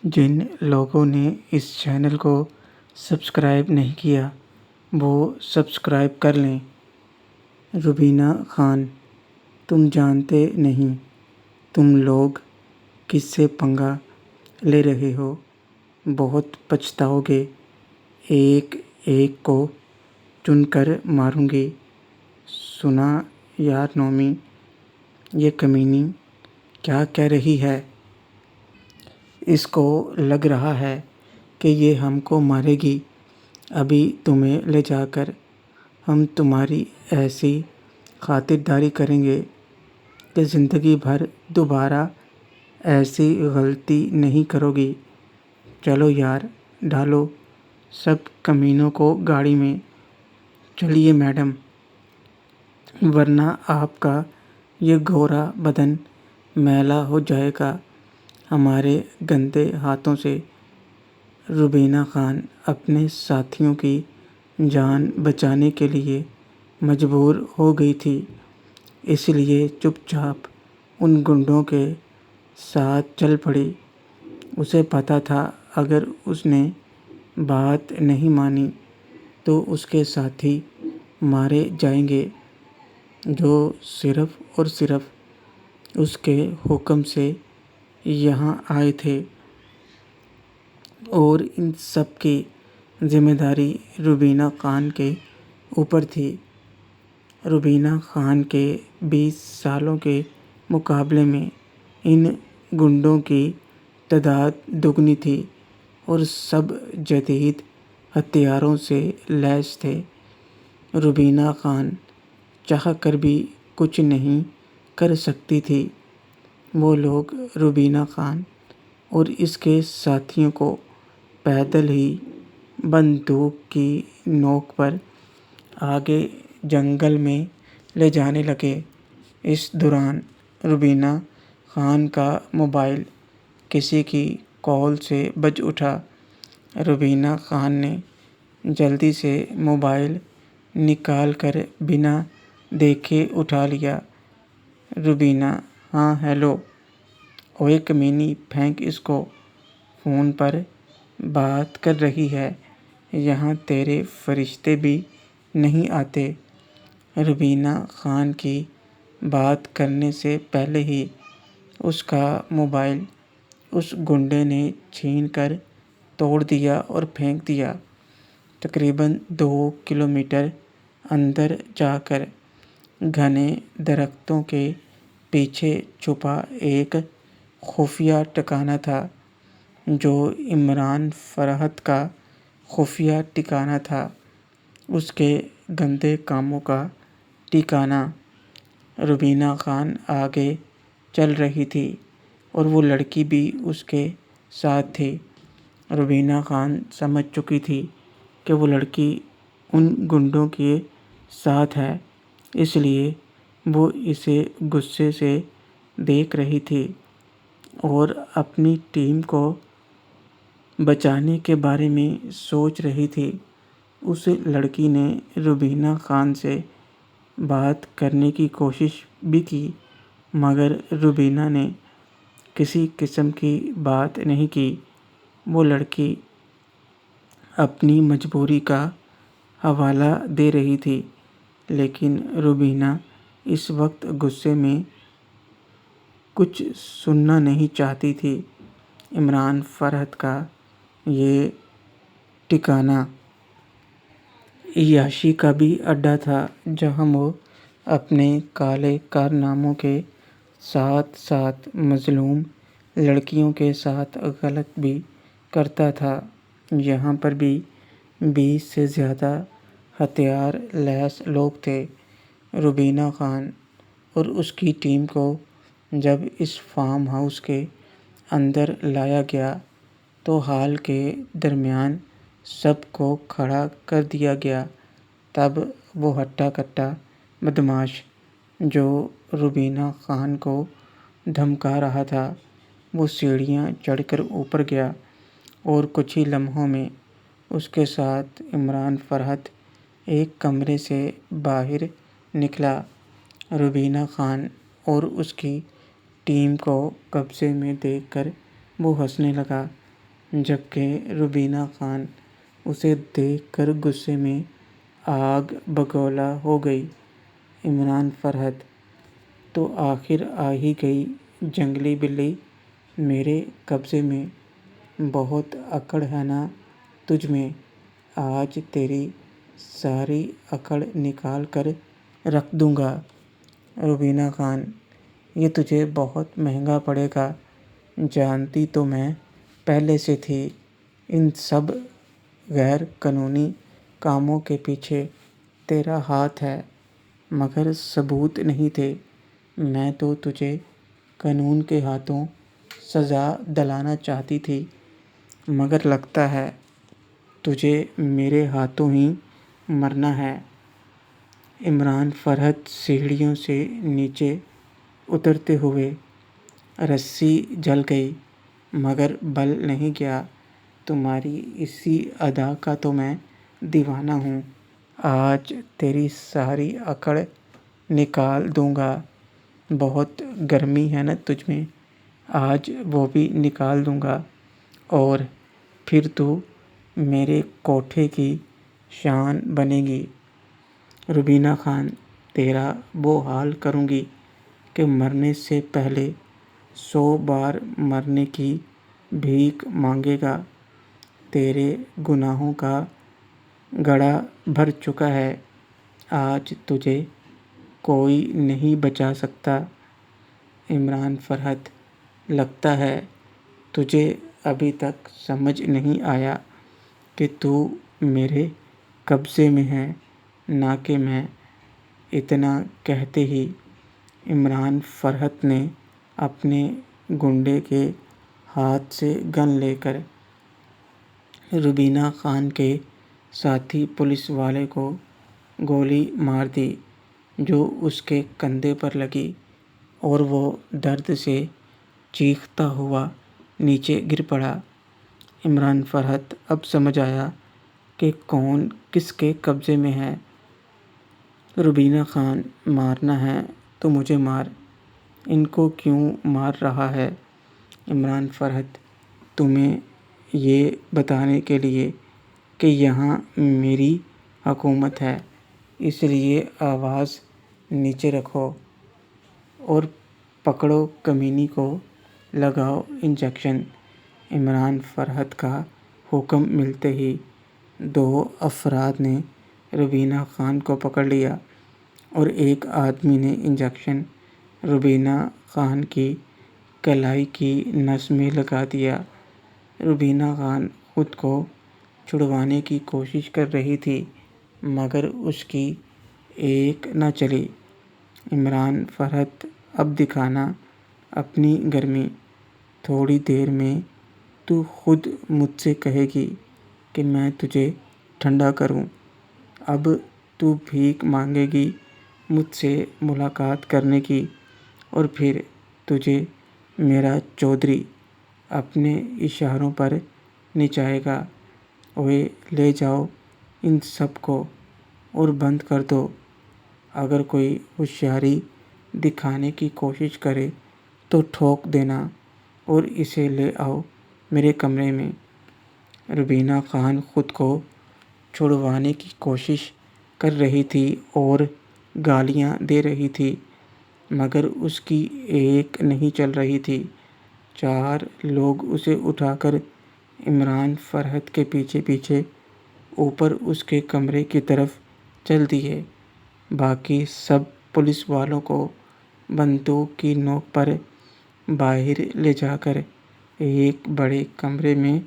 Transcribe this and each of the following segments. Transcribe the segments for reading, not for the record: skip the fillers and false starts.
جن لوگوں نے اس چینل کو سبسکرائب نہیں کیا وہ سبسکرائب کر لیں۔ روبینہ خان، تم جانتے نہیں تم لوگ کس سے پنگا لے رہے ہو، بہت پچھتاؤ گے، ایک ایک کو چن کر ماروں گی۔ سنا یار نومی، یہ کمینی کیا کہہ رہی ہے؟ اس کو لگ رہا ہے کہ یہ ہم کو مارے گی۔ ابھی تمہیں لے جا کر ہم تمہاری ایسی خاطرداری کریں گے کہ زندگی بھر دوبارہ ایسی غلطی نہیں کرو گی۔ چلو یار، ڈالو سب کمینوں کو گاڑی میں۔ چلیے میڈم، ورنہ آپ کا یہ گورا بدن میلا ہو جائے گا ہمارے گندے ہاتھوں سے۔ روبینہ خان اپنے ساتھیوں کی جان بچانے کے لیے مجبور ہو گئی تھی، اس لیے چپ چاپ ان گنڈوں کے ساتھ چل پڑی۔ اسے پتہ تھا اگر اس نے بات نہیں مانی تو اس کے ساتھی مارے جائیں گے، جو صرف اور صرف اس کے حکم سے یہاں آئے تھے، اور ان سب کی ذمہ داری روبینہ خان کے اوپر تھی۔ روبینہ خان کے 20 سالوں کے مقابلے میں ان گنڈوں کی تعداد دگنی تھی اور سب جدید ہتھیاروں سے لیس تھے۔ روبینہ خان چاہ کر بھی کچھ نہیں کر سکتی تھی۔ وہ لوگ روبینہ خان اور اس کے ساتھیوں کو پیدل ہی بندوق کی نوک پر آگے جنگل میں لے جانے لگے۔ اس دوران روبینہ خان کا موبائل کسی کی کال سے بج اٹھا۔ روبینہ خان نے جلدی سے موبائل نکال کر بنا دیکھے اٹھا لیا۔ روبینہ: ہاں ہیلو۔ اوئے کمینی، پھینک اس کو، فون پر بات کر رہی ہے، یہاں تیرے فرشتے بھی نہیں آتے۔ روبینہ خان کی بات کرنے سے پہلے ہی اس کا موبائل اس گنڈے نے چھین کر توڑ دیا اور پھینک دیا۔ تقریباً 2 کلومیٹر اندر جا کر گھنے درختوں کے پیچھے چھپا ایک خفیہ ٹھکانہ تھا، جو عمران فرحت کا خفیہ ٹھکانہ تھا، اس کے گندے کاموں کا ٹھکانہ۔ روبینہ خان آگے چل رہی تھی اور وہ لڑکی بھی اس کے ساتھ تھی۔ روبینہ خان سمجھ چکی تھی کہ وہ لڑکی ان گنڈوں کے ساتھ ہے، اس لیے وہ اسے غصے سے دیکھ رہی تھی اور اپنی ٹیم کو بچانے کے بارے میں سوچ رہی تھی۔ اس لڑکی نے روبینہ خان سے بات کرنے کی کوشش بھی کی، مگر روبینہ نے کسی قسم کی بات نہیں کی۔ وہ لڑکی اپنی مجبوری کا حوالہ دے رہی تھی، لیکن روبینہ اس وقت غصے میں کچھ سننا نہیں چاہتی تھی۔ عمران فرحت کا یہ ٹھکانہ عیاشی کا بھی اڈا تھا، جہاں وہ اپنے کالے کارناموں کے ساتھ ساتھ مظلوم لڑکیوں کے ساتھ غلط بھی کرتا تھا۔ یہاں پر بھی 20 سے زیادہ ہتھیار لیس لوگ تھے۔ روبینہ خان اور اس کی ٹیم کو جب اس فارم ہاؤس کے اندر لایا گیا تو ہال کے درمیان سب کو کھڑا کر دیا گیا۔ تب وہ ہٹا کٹا بدماش جو روبینہ خان کو دھمکا رہا تھا، وہ سیڑھیاں چڑھ کر اوپر گیا اور کچھ ہی لمحوں میں اس کے ساتھ عمران فرحت ایک کمرے سے باہر نکلا۔ روبینہ خان اور اس کی ٹیم کو قبضے میں دیکھ کر وہ ہنسنے لگا۔ جبکہ روبینہ خان اسے دیکھ کر غصے میں آگ بگولا ہو گئی۔ عمران فرحت: تو آخر آ ہی گئی جنگلی بلی میرے قبضے میں، بہت اکڑ ہے نا تجھ میں، آج تیری ساری اکڑ نکال کر رکھ دوں گا۔ روبینہ خان: یہ تجھے بہت مہنگا پڑے گا، جانتی تو میں پہلے سے تھی، ان سب غیر قانونی کاموں کے پیچھے تیرا ہاتھ ہے، مگر ثبوت نہیں تھے۔ میں تو تجھے قانون کے ہاتھوں سزا دلانا چاہتی تھی، مگر لگتا ہے تجھے میرے ہاتھوں ہی مرنا ہے۔ عمران فرحت سیڑھیوں سے نیچے اترتے ہوئے: رسی جل گئی مگر بل نہیں گیا، تمہاری اسی ادا کا تو میں دیوانہ ہوں، آج تیری ساری اکڑ نکال دوں گا۔ بہت گرمی ہے نا تجھ میں، آج وہ بھی نکال دوں گا، اور پھر تو میرے کوٹھے کی شان بنے گی۔ روبینہ خان: تیرا وہ حال کروں گی کہ مرنے سے پہلے 100 بار مرنے کی بھیک مانگے گا۔ تیرے گناہوں کا گڑھا بھر چکا ہے، آج تجھے کوئی نہیں بچا سکتا۔ عمران فرحت: لگتا ہے تجھے ابھی تک سمجھ نہیں آیا کہ تو میرے قبضے میں ہے، نہ کہ میں۔ اتنا کہتے ہی عمران فرحت نے اپنے گنڈے کے ہاتھ سے گن لے کر روبینہ خان کے ساتھی پولیس والے کو گولی مار دی، جو اس کے کندھے پر لگی، اور وہ درد سے چیختا ہوا نیچے گر پڑا۔ عمران فرحت: اب سمجھ آیا کہ کون کس کے قبضے میں ہے۔ روبینہ خان: مارنا ہے تو مجھے مار، ان کو کیوں مار رہا ہے؟ عمران فرحت: تمہیں یہ بتانے کے لیے کہ یہاں میری حکومت ہے، اس لیے آواز نیچے رکھو اور پکڑو کمینی کو، لگاؤ انجیکشن۔ عمران فرحت کا حکم ملتے ہی 2 افراد نے روبینہ خان کو پکڑ لیا، اور ایک آدمی نے انجیکشن روبینہ خان کی کلائی کی نس میں لگا دیا۔ روبینہ خان خود کو چھڑوانے کی کوشش کر رہی تھی، مگر اس کی ایک نہ چلی۔ عمران فرحت: اب دکھانا اپنی گرمی، تھوڑی دیر میں تو خود مجھ سے کہے گی کہ میں تجھے ٹھنڈا کروں۔ اب تو بھیک مانگے گی مجھ سے ملاقات کرنے کی، اور پھر تجھے میرا چودھری اپنے اشاروں پر نچائے گا۔ اوئے لے جاؤ ان سب کو اور بند کر دو، اگر کوئی ہوشیاری دکھانے کی کوشش کرے تو ٹھوک دینا، اور اسے لے آؤ میرے کمرے میں۔ روبینہ خان خود کو چھڑوانے کی کوشش کر رہی تھی اور گالیاں دے رہی تھی، مگر اس کی ایک نہیں چل رہی تھی۔ 4 لوگ اسے اٹھا کر عمران فرحت کے پیچھے پیچھے اوپر اس کے کمرے کی طرف چل دیے۔ باقی سب پولیس والوں کو بندوق کی نوک پر باہر لے جا کر ایک بڑے کمرے میں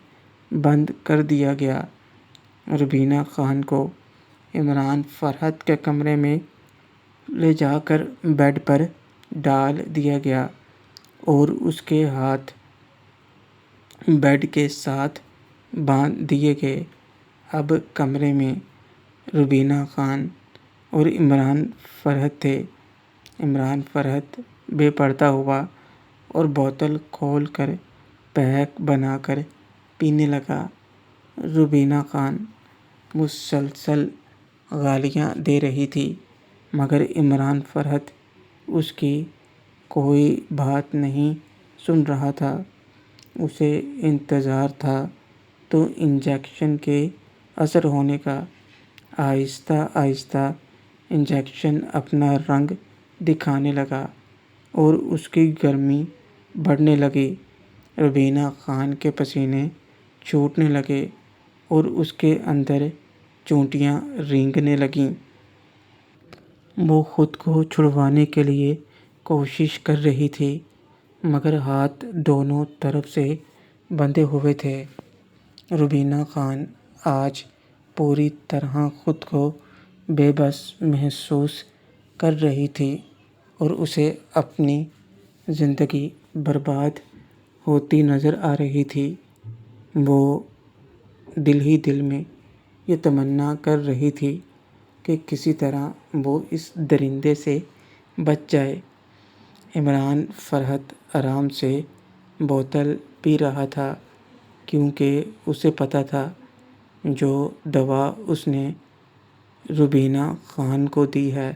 بند کر دیا گیا۔ روبینہ خان کو عمران فرحت کے کمرے میں لے جا کر بیڈ پر ڈال دیا گیا، اور اس کے ہاتھ بیڈ کے ساتھ باندھ دیے گئے۔ اب کمرے میں روبینہ خان اور عمران فرحت تھے۔ عمران فرحت بے پردہ ہوا اور بوتل کھول کر پیک بنا کر پینے لگا۔ روبینہ خان مسلسل گالیاں دے رہی تھی، مگر عمران فرحت اس کی کوئی بات نہیں سن رہا تھا۔ اسے انتظار تھا تو انجیکشن کے اثر ہونے کا۔ آہستہ آہستہ انجیکشن اپنا رنگ دکھانے لگا اور اس کی گرمی بڑھنے لگی۔ روبینہ خان کے پسینے چھوٹنے لگے اور اس کے اندر چونٹیاں رینگنے لگیں۔ وہ خود کو چھڑوانے کے لیے کوشش کر رہی تھی مگر ہاتھ دونوں طرف سے بندھے ہوئے تھے۔ روبینہ خان آج پوری طرح خود کو بے بس محسوس کر رہی تھی اور اسے اپنی زندگی برباد ہوتی نظر آ رہی تھی۔ وہ دل ہی دل میں یہ تمنا کر رہی تھی کہ کسی طرح وہ اس درندے سے بچ جائے۔ عمران فرحت آرام سے بوتل پی رہا تھا کیونکہ اسے پتہ تھا جو دوا اس نے روبینہ خان کو دی ہے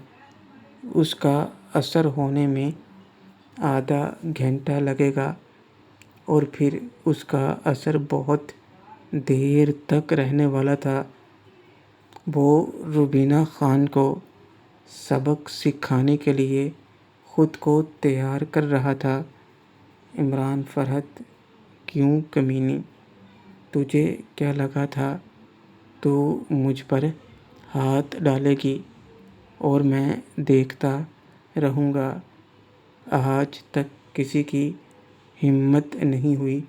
اس کا اثر ہونے میں آدھا گھنٹہ لگے گا اور پھر اس کا اثر بہت دیر تک رہنے والا تھا۔ وہ روبینہ خان کو سبق سکھانے کے لیے خود کو تیار کر رہا تھا۔ عمران فرحت، کیوں کمینی، تجھے کیا لگا تھا تو مجھ پر ہاتھ ڈالے گی اور میں دیکھتا رہوں گا؟ آج تک کسی کی ہمت نہیں ہوئی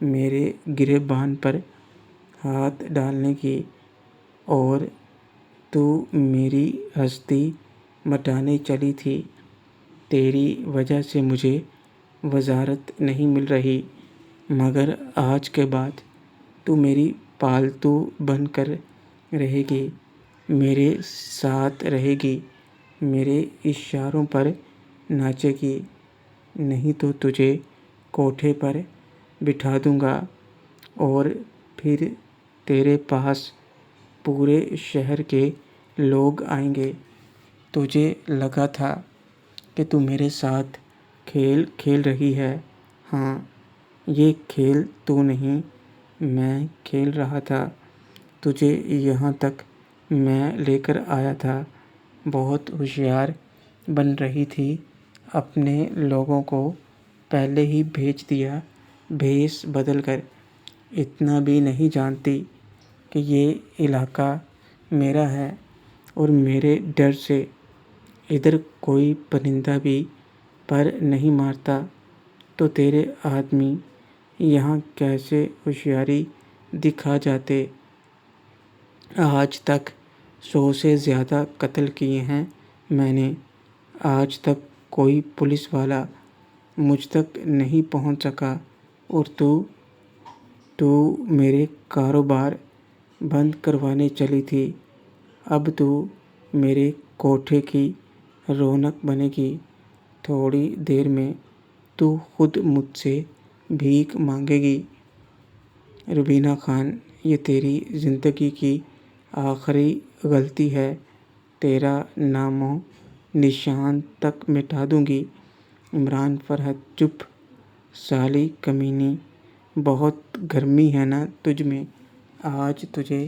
میرے گریبان پر ہاتھ ڈالنے کی اور تو میری ہستی مٹانے چلی تھی۔ تیری وجہ سے مجھے وزارت نہیں مل رہی مگر آج کے بعد تو میری پالتو بن کر رہے گی، میرے ساتھ رہے گی، میرے اشاروں پر ناچے گی، نہیں تو تجھے کوٹھے پر بٹھا دوں گا اور پھر تیرے پاس پورے شہر کے لوگ آئیں گے۔ تجھے لگا تھا کہ تو میرے ساتھ کھیل کھیل رہی ہے۔ ہاں، یہ کھیل تو نہیں، میں کھیل رہا تھا۔ تجھے یہاں تک میں لے کر آیا تھا، بہت ہوشیار بن رہی تھی، اپنے لوگوں کو پہلے ہی بھیج دیا بھیس بدل کر۔ اتنا بھی نہیں جانتی کہ یہ علاقہ میرا ہے اور میرے ڈر سے ادھر کوئی پرندہ بھی پر نہیں مارتا تو تیرے آدمی یہاں کیسے ہوشیاری دکھا جاتے۔ آج تک 100 سے زیادہ قتل کیے ہیں میں نے، آج تک کوئی پولیس والا مجھ تک نہیں پہنچ سکا اور تو میرے کاروبار بند کروانے چلی تھی۔ اب تو میرے کوٹھے کی رونق بنے گی، تھوڑی دیر میں تو خود مجھ سے بھیک مانگے گی۔ روبینہ خان، یہ تیری زندگی کی آخری غلطی ہے، تیرا نام و نشان تک مٹا دوں گی۔ عمران فرحت، چپ سالی کمینی، بہت گرمی ہے نا تجھ میں، آج تجھے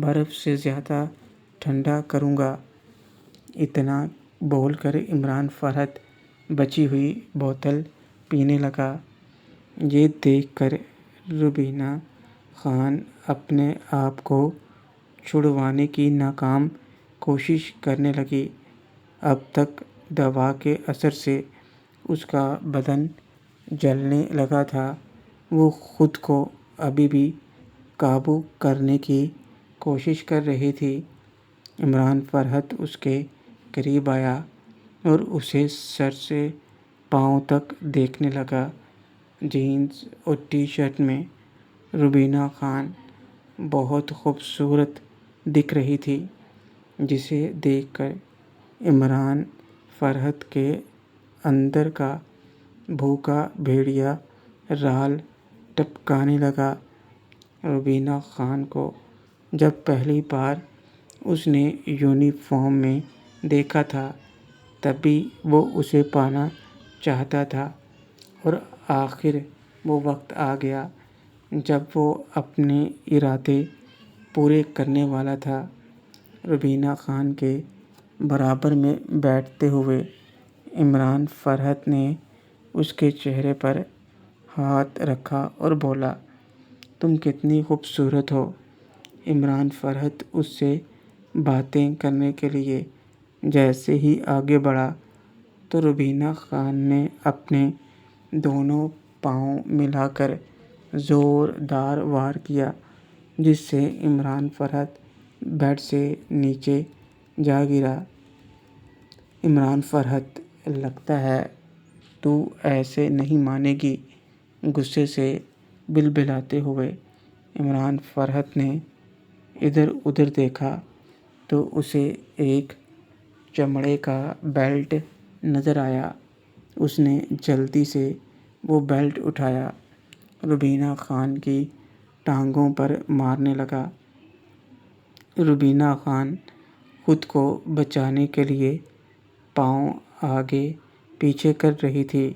برف سے زیادہ ٹھنڈا کروں گا۔ اتنا بول کر عمران فرحت بچی ہوئی بوتل پینے لگا۔ یہ دیکھ کر روبینہ خان اپنے آپ کو چھڑوانے کی ناکام کوشش کرنے لگی۔ اب تک دوا کے اثر سے اس کا بدن جلنے لگا تھا، وہ خود کو ابھی بھی قابو کرنے کی کوشش کر رہی تھی۔ عمران فرحت اس کے قریب آیا اور اسے سر سے پاؤں تک دیکھنے لگا۔ جینز اور ٹی شرٹ میں روبینہ خان بہت خوبصورت دکھ رہی تھی، جسے دیکھ کر عمران فرحت کے اندر کا بھوکا بھیڑیا رال ٹپکانے لگا۔ روبینہ خان کو جب پہلی بار اس نے یونیفارم میں دیکھا تھا تب بھی وہ اسے پانا چاہتا تھا اور آخر وہ وقت آ گیا جب وہ اپنے ارادے پورے کرنے والا تھا۔ روبینہ خان کے برابر میں بیٹھتے ہوئے عمران فرحت نے اس کے چہرے پر ہاتھ رکھا اور بولا، تم کتنی خوبصورت ہو۔ عمران فرحت اس سے باتیں کرنے کے لیے جیسے ہی آگے بڑھا تو روبینہ خان نے اپنے دونوں پاؤں ملا کر زوردار وار کیا، جس سے عمران فرحت بیڈ سے نیچے جا گرا۔ عمران فرحت، لگتا ہے تو ایسے نہیں مانے گی۔ غصے سے بلبلاتے ہوئے عمران فرحت نے ادھر ادھر دیکھا تو اسے ایک چمڑے کا بیلٹ نظر آیا۔ اس نے جلدی سے وہ بیلٹ اٹھایا، روبینہ خان کی ٹانگوں پر مارنے لگا۔ روبینہ خان خود کو بچانے کے لیے پاؤں آگے پیچھے کر رہی تھی،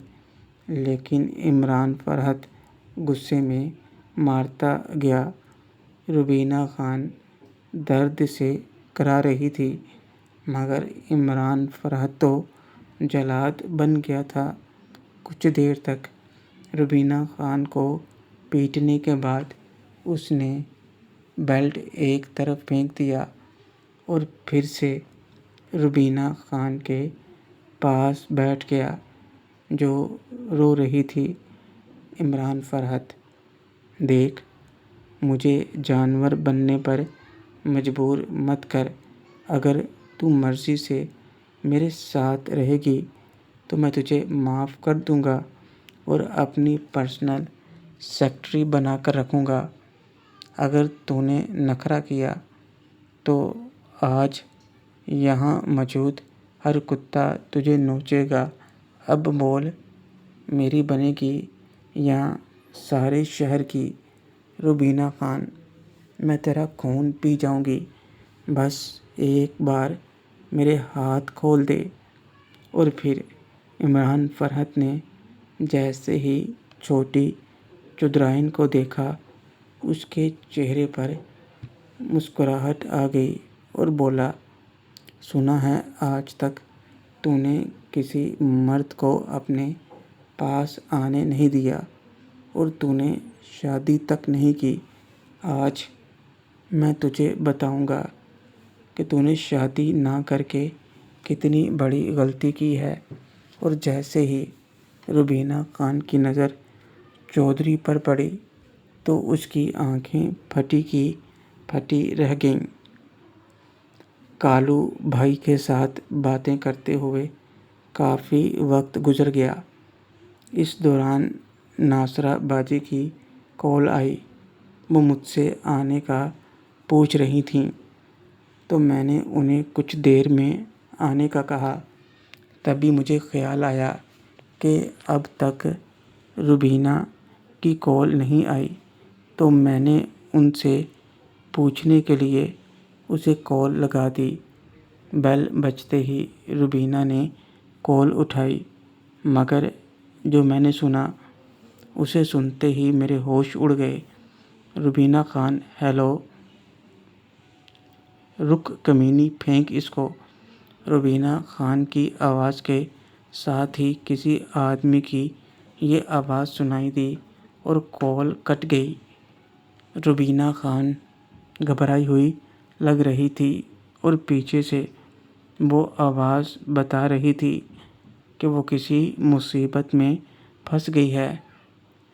لیکن عمران فرحت غصے میں مارتا گیا۔ روبینہ خان درد سے کرا رہی تھی، مگر عمران فرحت تو جلاد بن گیا تھا۔ کچھ دیر تک روبینہ خان کو پیٹنے کے بعد اس نے بیلٹ ایک طرف پھینک دیا اور پھر سے روبینہ خان کے پاس بیٹھ گیا جو رو رہی تھی۔ عمران فرحت، دیکھ، مجھے جانور بننے پر مجبور مت کر۔ اگر تو مرضی سے میرے ساتھ رہے گی تو میں تجھے معاف کر دوں گا اور اپنی پرسنل سیکرٹری بنا کر رکھوں گا۔ اگر تو نے نخرہ کیا تو آج یہاں موجود ہر کتا تجھے نوچے گا۔ اب بول، میری بنے گی یا سارے شہر کی؟ روبینہ خان، میں تیرا خون پی جاؤں گی، بس ایک بار میرے ہاتھ کھول دے۔ اور پھر عمران فرحت نے جیسے ہی چھوٹی چودرائن کو دیکھا، اس کے چہرے پر مسکراہٹ آ گئی اور بولا، سنا ہے آج تک تو نے کسی مرد کو اپنے پاس آنے نہیں دیا اور تو نے شادی تک نہیں کی۔ آج میں تجھے بتاؤں گا کہ تو نے شادی نہ کر کے کتنی بڑی غلطی کی ہے۔ اور جیسے ہی روبینہ خان کی نظر چودھری پر پڑی تو اس کی آنکھیں پھٹی کی پھٹی رہ گئیں۔ کالو بھائی کے ساتھ باتیں کرتے ہوئے کافی وقت گزر گیا۔ اس دوران ناصرہ باجی کی کال آئی۔ وہ مجھ سے آنے کا پوچھ رہی تھیں، تو میں نے انہیں کچھ دیر میں آنے کا کہا۔ تبھی مجھے خیال آیا کہ اب تک روبینہ کی کال نہیں آئی، تو میں نے ان سے پوچھنے کے لیے اسے کال لگا دی۔ بیل بجتے ہی روبینہ نے کال اٹھائی، مگر جو میں نے سنا اسے سنتے ہی میرے ہوش اڑ گئے۔ روبینہ خان، ہیلو۔ رک کمینی، پھینک اس کو۔ روبینہ خان کی آواز کے ساتھ ہی کسی آدمی کی یہ آواز سنائی دی اور کال کٹ گئی۔ روبینہ خان گھبرائی ہوئی لگ رہی تھی اور پیچھے سے وہ آواز بتا رہی تھی کہ وہ کسی مصیبت میں پھنس گئی ہے۔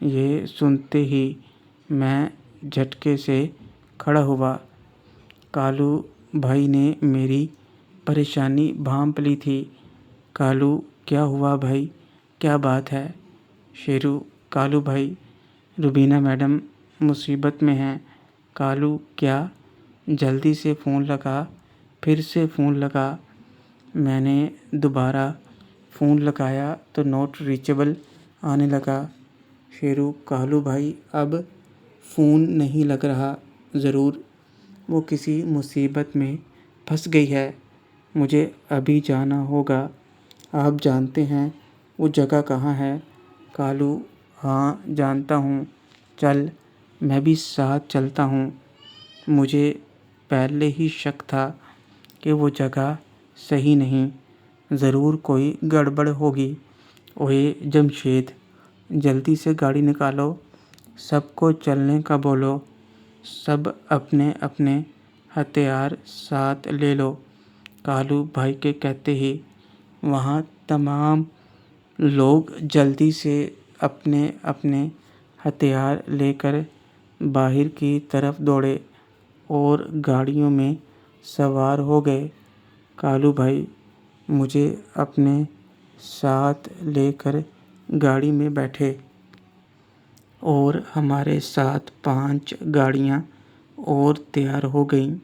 یہ سنتے ہی میں جھٹکے سے کھڑا ہوا۔ کالو بھائی نے میری پریشانی بھانپ لی تھی۔ کالو، کیا ہوا بھائی؟ کیا بات ہے؟ شیرو، کالو بھائی، روبینہ میڈم مصیبت میں ہیں۔ کالو، کیا؟ جلدی سے فون لگا۔ پھر سے فون لگا۔ میں نے دوبارہ فون لگایا تو ناٹ ریچیبل آنے لگا۔ شیرو، کالو بھائی، اب فون نہیں لگ رہا۔ ضرور وہ کسی مصیبت میں پھنس گئی ہے۔ مجھے ابھی جانا ہوگا۔ آپ جانتے ہیں وہ جگہ کہاں ہے؟ کالو، ہاں جانتا ہوں، چل میں بھی ساتھ چلتا ہوں۔ مجھے پہلے ہی شک تھا کہ وہ جگہ صحیح نہیں، ضرور کوئی گڑبڑ ہوگی۔ اوئے جمشید، جلدی سے گاڑی نکالو، سب کو چلنے کا بولو، سب اپنے اپنے ہتھیار ساتھ لے لو۔ کالو بھائی کے کہتے ہی وہاں تمام لوگ جلدی سے اپنے اپنے ہتھیار لے کر باہر کی طرف دوڑے اور گاڑیوں میں سوار ہو گئے۔ کالو بھائی مجھے اپنے ساتھ لے کر گاڑی میں بیٹھے اور ہمارے ساتھ 5 گاڑیاں اور تیار ہو گئیں۔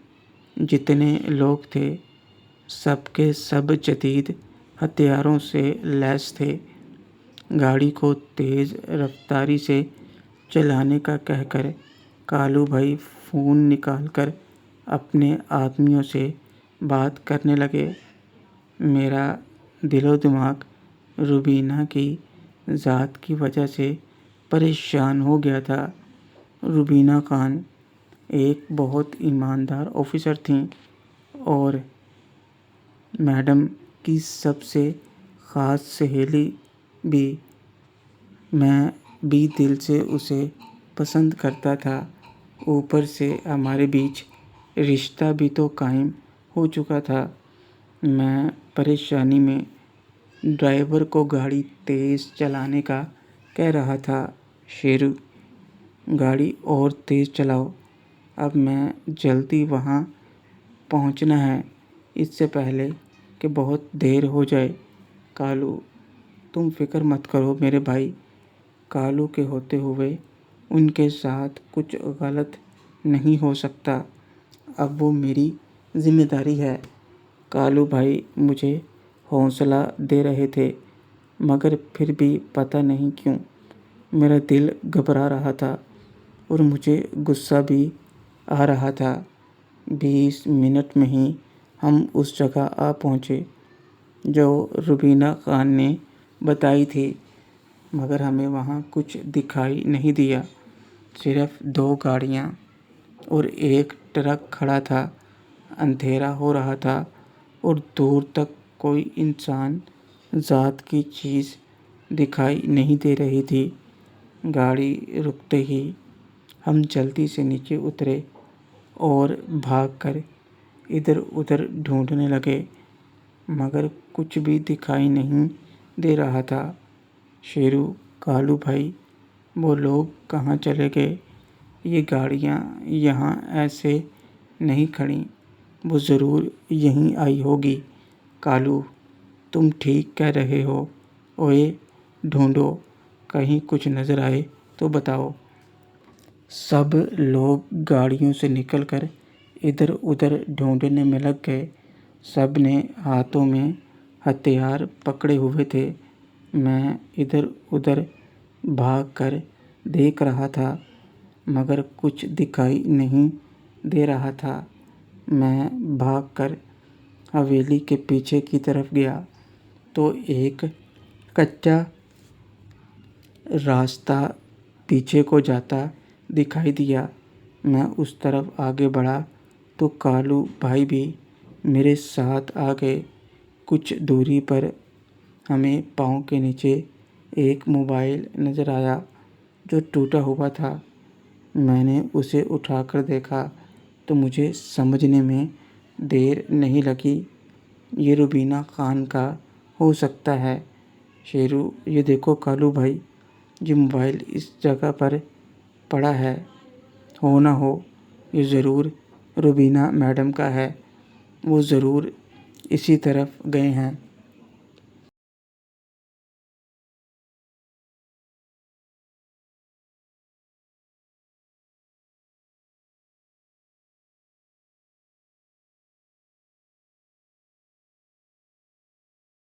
جتنے لوگ تھے سب کے سب جدید ہتھیاروں سے لیس تھے۔ گاڑی کو تیز رفتاری سے چلانے کا کہہ کر کالو بھائی فون نکال کر اپنے آدمیوں سے بات کرنے لگے۔ میرا دل و دماغ روبینہ کی ذات کی وجہ سے پریشان ہو گیا تھا۔ روبینہ خان ایک بہت ایماندار آفیسر تھیں اور میڈم کی سب سے خاص سہیلی بھی۔ میں بھی دل سے اسے پسند کرتا تھا، اوپر سے ہمارے بیچ رشتہ بھی تو قائم ہو چکا تھا۔ میں پریشانی میں ڈرائیور کو گاڑی تیز چلانے کا کہہ رہا تھا۔ شیرو، گاڑی اور تیز چلاؤ، اب میں جلدی وہاں پہنچنا ہے، اس سے پہلے کہ بہت دیر ہو جائے۔ کالو، تم فکر مت کرو میرے بھائی، کالو کے ہوتے ہوئے ان کے ساتھ کچھ غلط نہیں ہو سکتا، اب وہ میری ذمہ داری ہے۔ کالو بھائی مجھے حوصلہ دے رہے تھے، مگر پھر بھی پتہ نہیں کیوں میرا دل گھبرا رہا تھا اور مجھے غصہ بھی آ رہا تھا۔ 20 منٹ میں ہی ہم اس جگہ آ پہنچے جو روبینہ خان نے بتائی تھی، مگر ہمیں وہاں کچھ دکھائی نہیں دیا، صرف 2 گاڑیاں اور ایک ٹرک کھڑا تھا۔ اندھیرا ہو رہا تھا اور دور تک کوئی انسان ذات کی چیز دکھائی نہیں دے رہی تھی۔ گاڑی رکتے ہی ہم جلدی سے نیچے اترے اور بھاگ کر ادھر ادھر ڈھونڈنے لگے، مگر کچھ بھی دکھائی نہیں دے رہا تھا۔ شیرو، کالو بھائی، وہ لوگ کہاں چلے گئے؟ یہ گاڑیاں یہاں ایسے نہیں کھڑیں، وہ ضرور یہیں آئی ہوگی۔ کالو، تم ٹھیک کہہ رہے ہو، اوئے ڈھونڈو، کہیں کچھ نظر آئے تو بتاؤ۔ سب لوگ گاڑیوں سے نکل کر ادھر ادھر ڈھونڈنے میں لگ گئے۔ سب نے ہاتھوں میں ہتھیار پکڑے ہوئے تھے۔ میں ادھر ادھر بھاگ کر دیکھ رہا تھا، مگر کچھ دکھائی نہیں دے رہا تھا۔ میں بھاگ کر حویلی کے پیچھے کی طرف گیا تو ایک کچا راستہ پیچھے کو جاتا دکھائی دیا۔ میں اس طرف آگے بڑھا تو کالو بھائی بھی میرے ساتھ آ گئے۔ کچھ دوری پر ہمیں پاؤں کے نیچے ایک موبائل نظر آیا جو ٹوٹا ہوا تھا۔ میں نے اسے اٹھا کر دیکھا تو مجھے سمجھنے میں دیر نہیں لگی، یہ روبینہ خان کا ہو سکتا ہے۔ شیرو، یہ دیکھو کالو بھائی، یہ موبائل اس جگہ پر پڑا ہے، ہو نہ ہو یہ ضرور روبینہ میڈم کا ہے، وہ ضرور اسی طرف گئے ہیں۔